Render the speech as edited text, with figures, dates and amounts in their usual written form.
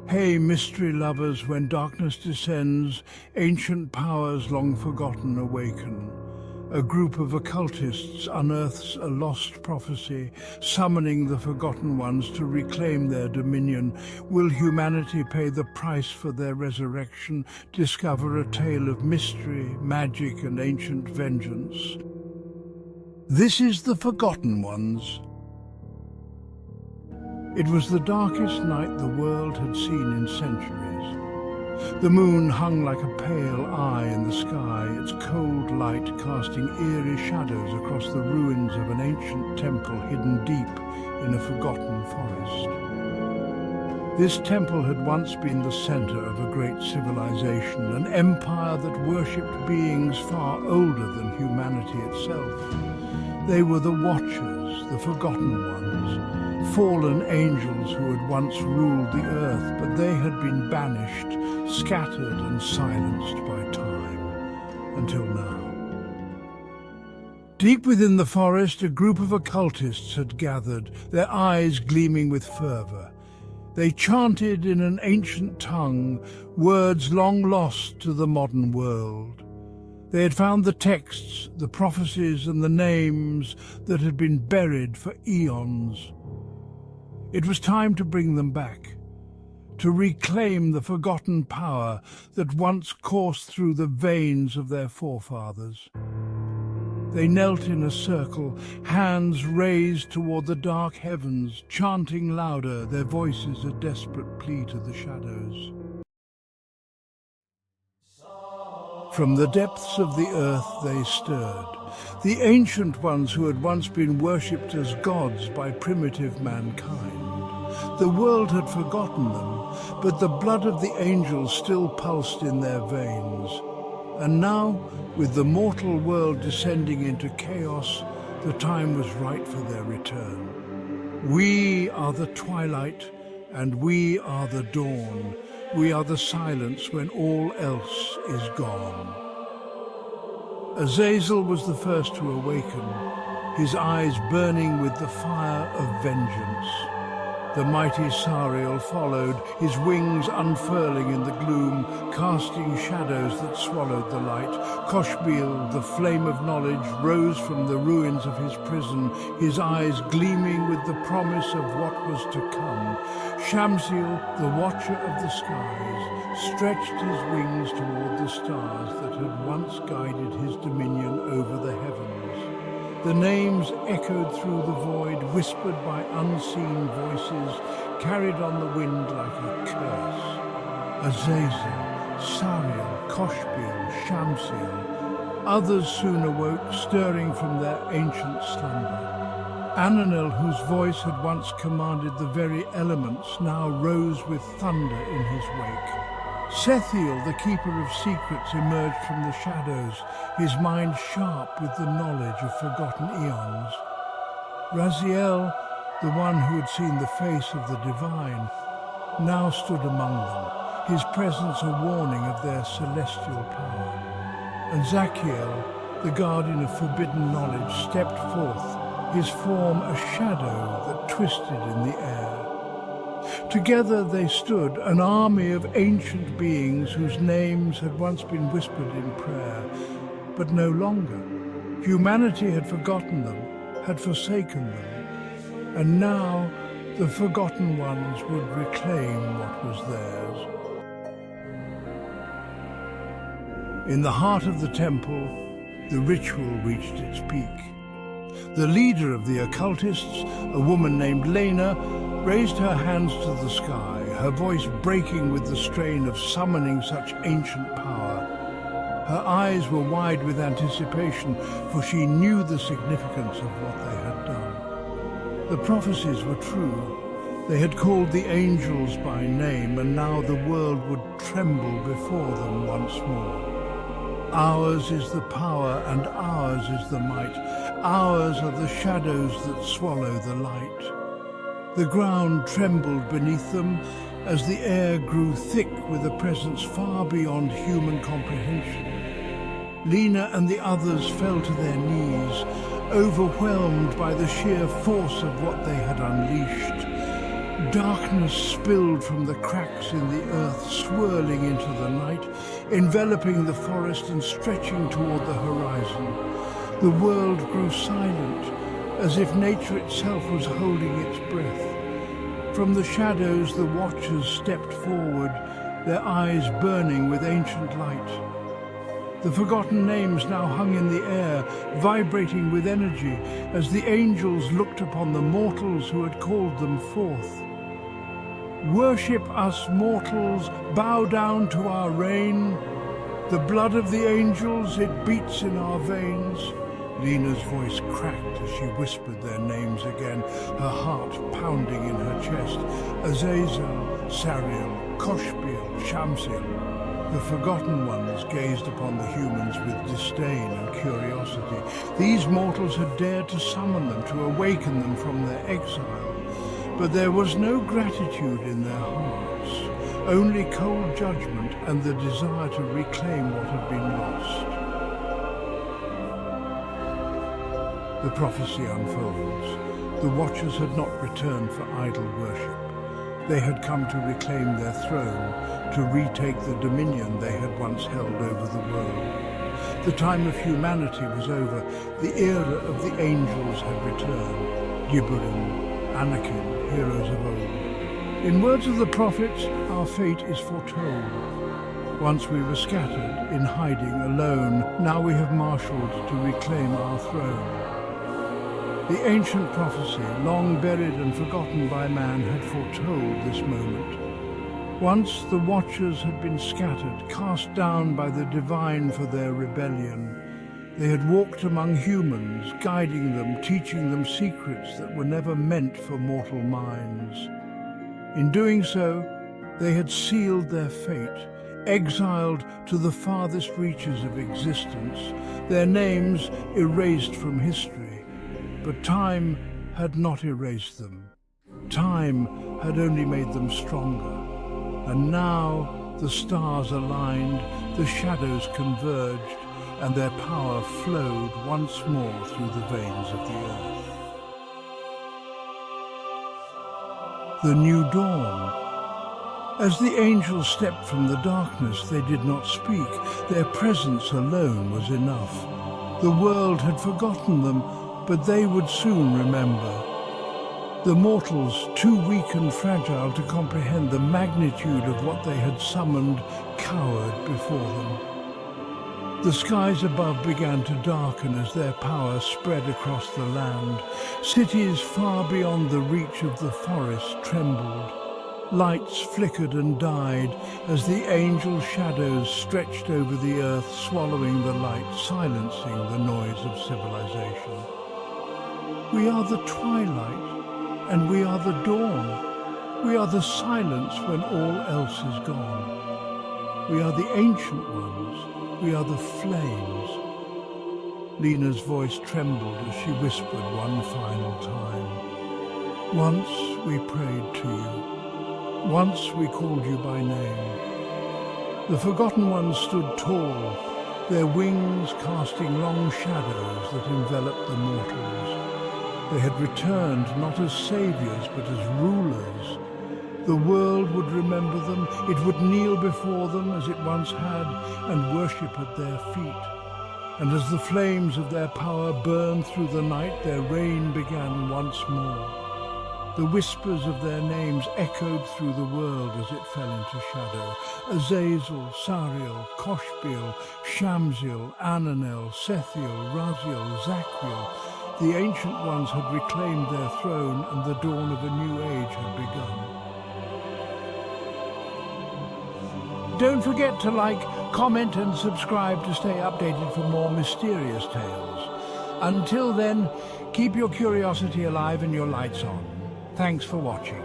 Hey, mystery lovers, when darkness descends, ancient powers long forgotten awaken. A group of occultists unearths a lost prophecy, summoning the forgotten ones to reclaim their dominion. Will humanity pay the price for their resurrection? Discover a tale of mystery, magic, and ancient vengeance. This is the Forgotten Ones. It was the darkest night the world had seen in centuries. The moon hung like a pale eye in the sky, its cold light casting eerie shadows across the ruins of an ancient temple hidden deep in a forgotten forest. This temple had once been the center of a great civilization, an empire that worshipped beings far older than humanity itself. They were the Watchers, the Forgotten Ones, fallen angels who had once ruled the earth, but they had been banished, scattered and silenced by time, until now. Deep within the forest, a group of occultists had gathered, their eyes gleaming with fervor. They chanted in an ancient tongue, words long lost to the modern world. They had found the texts, the prophecies and the names that had been buried for eons. It was time to bring them back, to reclaim the forgotten power that once coursed through the veins of their forefathers. They knelt in a circle, hands raised toward the dark heavens, chanting louder, their voices a desperate plea to the shadows. From the depths of the earth they stirred, the ancient ones who had once been worshipped as gods by primitive mankind. The world had forgotten them, but the blood of the angels still pulsed in their veins. And now, with the mortal world descending into chaos, the time was right for their return. We are the twilight, and we are the dawn. We are the silence when all else is gone. Azazel was the first to awaken, his eyes burning with the fire of vengeance. The mighty Sariel followed, his wings unfurling in the gloom, casting shadows that swallowed the light. Koshbil, the flame of knowledge, rose from the ruins of his prison, his eyes gleaming with the promise of what was to come. Shamsiel, the watcher of the skies, stretched his wings toward the stars that had once guided his dominion over the heavens. The names echoed through the void, whispered by unseen voices, carried on the wind like a curse. Azazel, Sariel, Koshbil, Shamsiel. Others soon awoke, stirring from their ancient slumber. Ananel, whose voice had once commanded the very elements, now rose with thunder in his wake. Sethiel, the keeper of secrets, emerged from the shadows, his mind sharp with the knowledge of forgotten eons. Raziel, the one who had seen the face of the divine, now stood among them, his presence a warning of their celestial power. And Zachiel, the guardian of forbidden knowledge, stepped forth, his form a shadow that twisted in the air. Together they stood, an army of ancient beings whose names had once been whispered in prayer, but no longer. Humanity had forgotten them, had forsaken them, and now the forgotten ones would reclaim what was theirs. In the heart of the temple, the ritual reached its peak. The leader of the occultists, a woman named Lena, raised her hands to the sky, her voice breaking with the strain of summoning such ancient power. Her eyes were wide with anticipation, for she knew the significance of what they had done. The prophecies were true. They had called the angels by name, and now the world would tremble before them once more. Ours is the power, and ours is the might. Ours are the shadows that swallow the light. The ground trembled beneath them as the air grew thick with a presence far beyond human comprehension. Lena and the others fell to their knees, overwhelmed by the sheer force of what they had unleashed. Darkness spilled from the cracks in the earth, swirling into the night, enveloping the forest and stretching toward the horizon. The world grew silent, as if nature itself was holding its breath. From the shadows, the watchers stepped forward, their eyes burning with ancient light. The forgotten names now hung in the air, vibrating with energy, as the angels looked upon the mortals who had called them forth. Worship us, mortals, bow down to our reign. The blood of the angels, it beats in our veins. Lena's voice cracked as she whispered their names again, her heart pounding in her chest. Azazel, Sariel, Koshbiel, Shamsiel. The forgotten ones gazed upon the humans with disdain and curiosity. These mortals had dared to summon them, to awaken them from their exile. But there was no gratitude in their hearts, only cold judgment and the desire to reclaim what had been lost. The prophecy unfolds. The Watchers had not returned for idle worship. They had come to reclaim their throne, to retake the dominion they had once held over the world. The time of humanity was over. The era of the angels had returned. Gibberim, Anakin, heroes of old. In words of the prophets, our fate is foretold. Once we were scattered, in hiding, alone. Now we have marshaled to reclaim our throne. The ancient prophecy, long buried and forgotten by man, had foretold this moment. Once the Watchers had been scattered, cast down by the divine for their rebellion. They had walked among humans, guiding them, teaching them secrets that were never meant for mortal minds. In doing so, they had sealed their fate, exiled to the farthest reaches of existence, their names erased from history. But time had not erased them. Time had only made them stronger. And now the stars aligned, the shadows converged, and their power flowed once more through the veins of the earth. The new dawn. As the angels stepped from the darkness, they did not speak. Their presence alone was enough. The world had forgotten them, but they would soon remember. The mortals, too weak and fragile to comprehend the magnitude of what they had summoned, cowered before them. The skies above began to darken as their power spread across the land. Cities far beyond the reach of the forest trembled. Lights flickered and died as the angel shadows stretched over the earth, swallowing the light, silencing the noise of civilization. We are the twilight, and we are the dawn. We are the silence when all else is gone. We are the ancient ones. We are the flames. Lena's voice trembled as she whispered one final time. Once we prayed to you. Once we called you by name. The forgotten ones stood tall, their wings casting long shadows that enveloped the mortals. They had returned not as saviors but as rulers. The world would remember them, it would kneel before them as it once had, and worship at their feet. And as the flames of their power burned through the night, their reign began once more. The whispers of their names echoed through the world as it fell into shadow. Azazel, Sariel, Koshbiel, Shamsiel, Ananel, Sethiel, Raziel, Zachiel. The ancient ones had reclaimed their throne, and the dawn of a new age had begun. Don't forget to like, comment and subscribe to stay updated for more mysterious tales. Until then, keep your curiosity alive and your lights on. Thanks for watching.